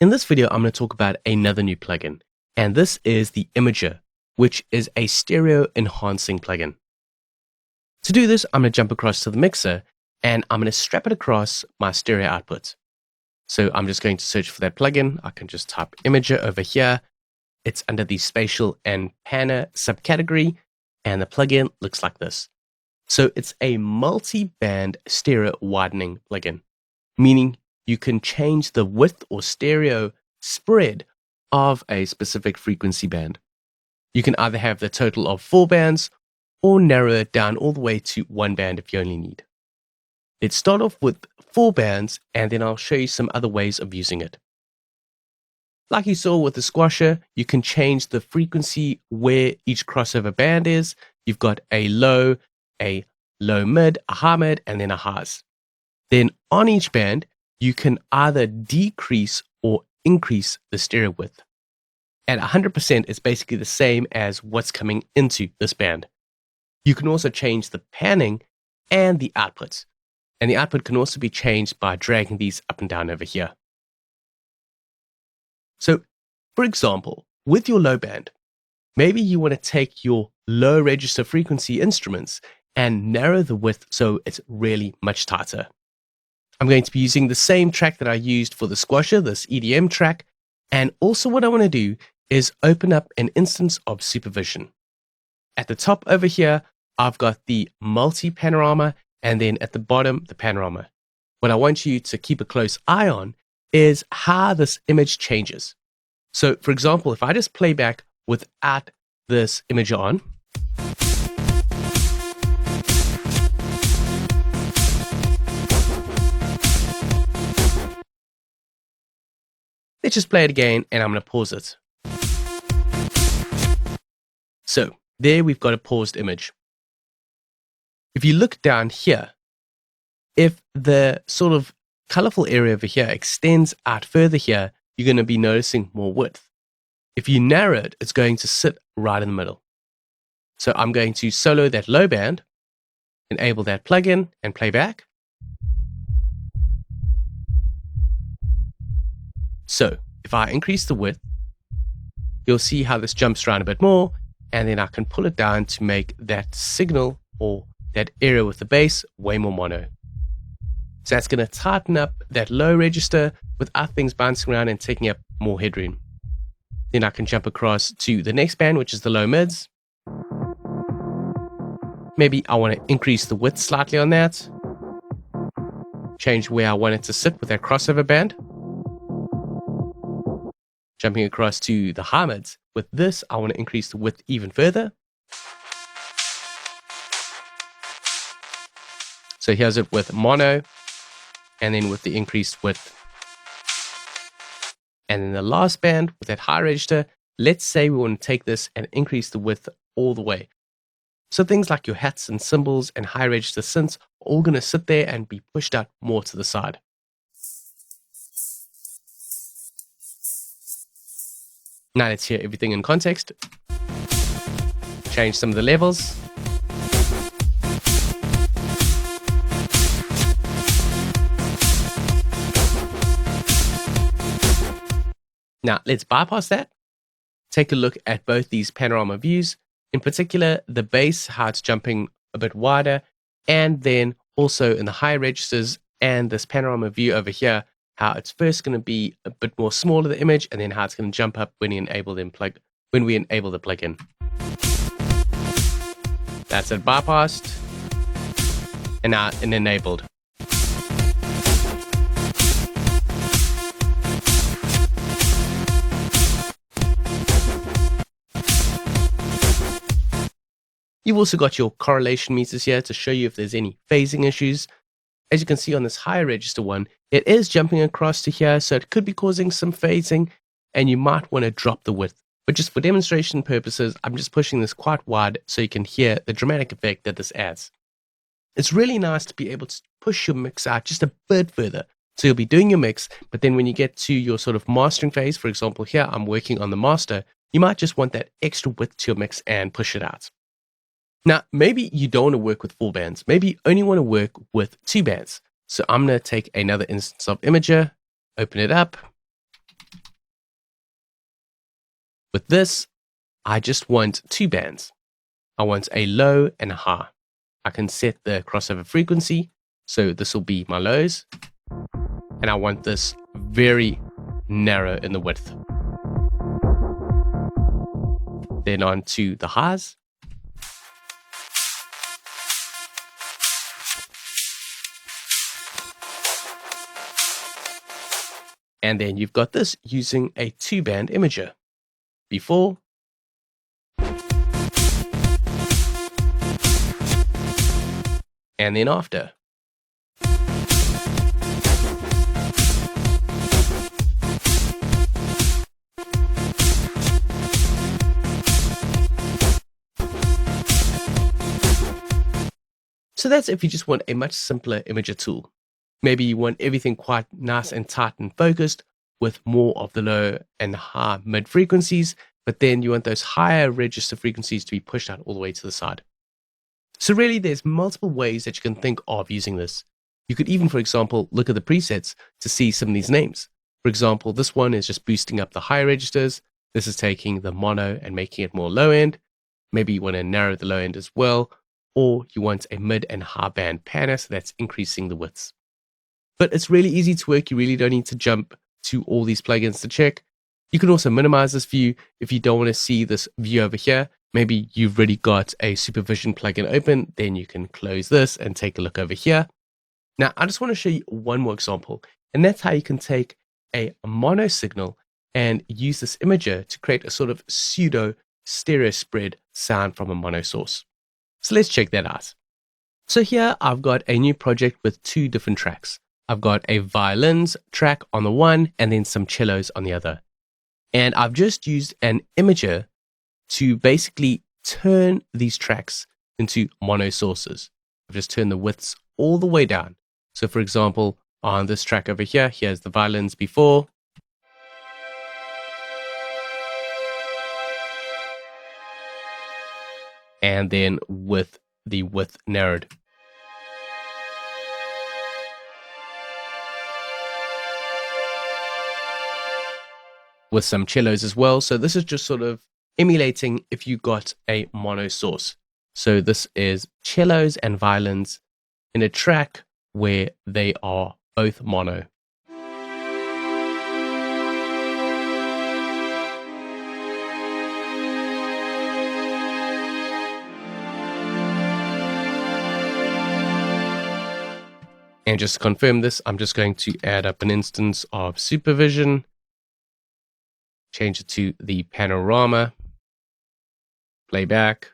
In this video, I'm going to talk about another new plugin, and this is the Imager, which is a stereo enhancing plugin. To do this, I'm going to jump across to the mixer, and I'm going to strap it across my stereo output. So I'm just going to search for that plugin. I can just type Imager over here. It's under the Spatial and Panner subcategory, and the plugin looks like this. So it's a multi-band stereo widening plugin, meaning you can change the width or stereo spread of a specific frequency band. You can either have the total of 4 bands or narrow it down all the way to 1 band if you only need. Let's start off with 4 bands, and then I'll show you some other ways of using it. Like you saw with the squasher, you can change the frequency where each crossover band is. You've got a low mid, a high mid, and then a highs. Then on each band, you can either decrease or increase the stereo width. At 100%, it's basically the same as what's coming into this band. You can also change the panning and the outputs. And the output can also be changed by dragging these up and down over here. So, for example, with your low band, maybe you want to take your low register frequency instruments and narrow the width so it's really much tighter. I'm going to be using the same track that I used for the squasher, this EDM track. And also what I want to do is open up an instance of Supervision. At the top over here, I've got the multi-panorama, and then at the bottom, the panorama. What I want you to keep a close eye on is how this image changes. So for example, if I just play back without this image on, let's just play it again, and I'm going to pause it. So there we've got a paused image. If you look down here, if the sort of colorful area over here extends out further here, you're going to be noticing more width. If you narrow it, it's going to sit right in the middle. So I'm going to solo that low band, enable that plugin, and play back. So if I increase the width, you'll see how this jumps around a bit more, and then I can pull it down to make that signal or that area with the bass way more mono. So that's going to tighten up that low register without things bouncing around and taking up more headroom. Then I can jump across to the next band, which is the low mids. Maybe I want to increase the width slightly on that. Change where I want it to sit with that crossover band. Jumping across to the high mids. With this, I want to increase the width even further. So here's it with mono, and then with the increased width. And then the last band with that high register, let's say we want to take this and increase the width all the way. So things like your hats and cymbals and high register synths are all going to sit there and be pushed out more to the side. Now let's hear everything in context. Change some of the levels. Now let's bypass that. Take a look at both these panorama views. In particular, the bass, how it's jumping a bit wider, and then also in the high registers and this panorama view over here, how it's first going to be a bit more smaller, the image, and then how it's going to jump up when we enable the plugin. That's it bypassed, and now it enabled. You've also got your correlation meters here to show you if there's any phasing issues. As you can see on this higher register one, it is jumping across to here, so it could be causing some phasing, and you might want to drop the width. But just for demonstration purposes, I'm just pushing this quite wide so you can hear the dramatic effect that this adds. It's really nice to be able to push your mix out just a bit further. So you'll be doing your mix, but then when you get to your sort of mastering phase, for example here, I'm working on the master, you might just want that extra width to your mix and push it out. Now, maybe you don't want to work with 4 bands. Maybe you only want to work with 2 bands. So I'm going to take another instance of Imager, open it up, With this, I just want two bands. I want a low and a high. I can set the crossover frequency, so this will be my lows, and I want this very narrow in the width. Then on to the highs. And then you've got this using a 2-band imager. Before, and then after. So that's if you just want a much simpler imager tool. Maybe you want everything quite nice and tight and focused with more of the low and high mid frequencies, but then you want those higher register frequencies to be pushed out all the way to the side. So really, there's multiple ways that you can think of using this. You could even, for example, look at the presets to see some of these names. For example, this one is just boosting up the higher registers. This is taking the mono and making it more low end. Maybe you want to narrow the low end as well, or you want a mid and high band panner, so that's increasing the widths. But it's really easy to work. You really don't need to jump to all these plugins to check. You can also minimize this view if you don't want to see this view over here. Maybe you've already got a Supervision plugin open, then you can close this and take a look over here. Now, I just want to show you one more example, and that's how you can take a mono signal and use this imager to create a sort of pseudo stereo spread sound from a mono source. So let's check that out. So here I've got a new project with two different tracks. I've got a violins track on the one and then some cellos on the other. And I've just used an imager to basically turn these tracks into mono sources. I've just turned the widths all the way down. So for example, on this track over here, here's the violins before. And then with the width narrowed. With some cellos as well. So this is just sort of emulating if you got a mono source. So this is cellos and violins in a track where they are both mono. And just to confirm this, I'm just going to add up an instance of Supervision, change it to the panorama, playback,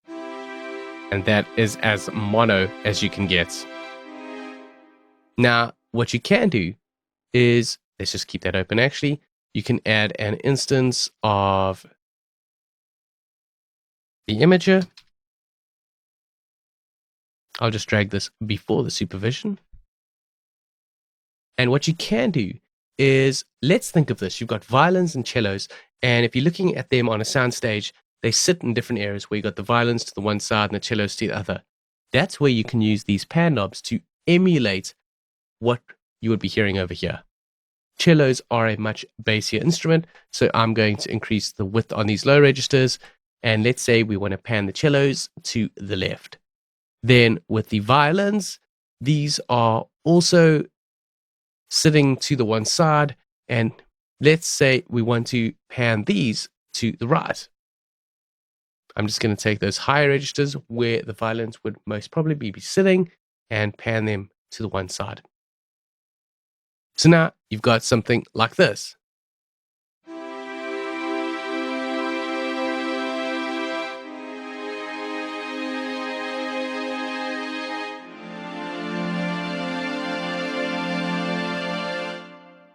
and that is as mono as you can get. Now, what you can do is, let's just keep that open actually, you can add an instance of the imager. I'll just drag this before the Supervision. And what you can do is, let's think of this. You've got violins and cellos, and if you're looking at them on a soundstage, they sit in different areas where you got the violins to the one side and the cellos to the other. That's where you can use these pan knobs to emulate what you would be hearing over here. Cellos are a much bassier instrument, so I'm going to increase the width on these low registers, and let's say we want to pan the cellos to the left. Then with the violins, these are also sitting to the one side, and let's say we want to pan these to the right. I'm just going to take those higher registers where the violins would most probably be sitting and pan them to the one side. So now you've got something like this.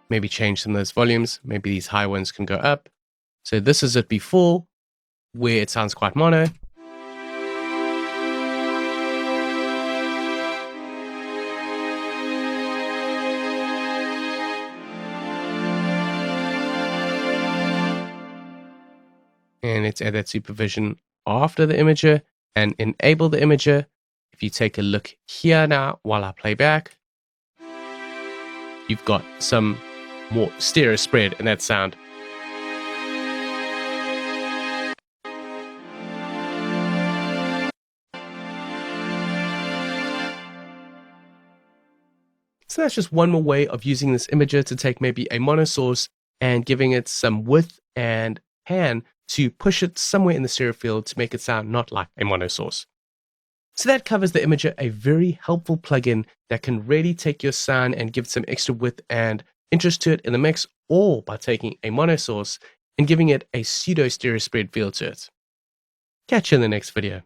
Maybe change some of those volumes. Maybe these high ones can go up. So this is it before, where it sounds quite mono. And let's add that Supervision after the imager and enable the imager. If you take a look here now while I play back, you've got some more stereo spread in that sound. So that's just one more way of using this imager to take maybe a mono source and giving it some width and pan to push it somewhere in the stereo field to make it sound not like a mono source. So that covers the imager, a very helpful plugin that can really take your sound and give it some extra width and interest to it in the mix, all by taking a mono source and giving it a pseudo stereo spread feel to it. Catch you in the next video.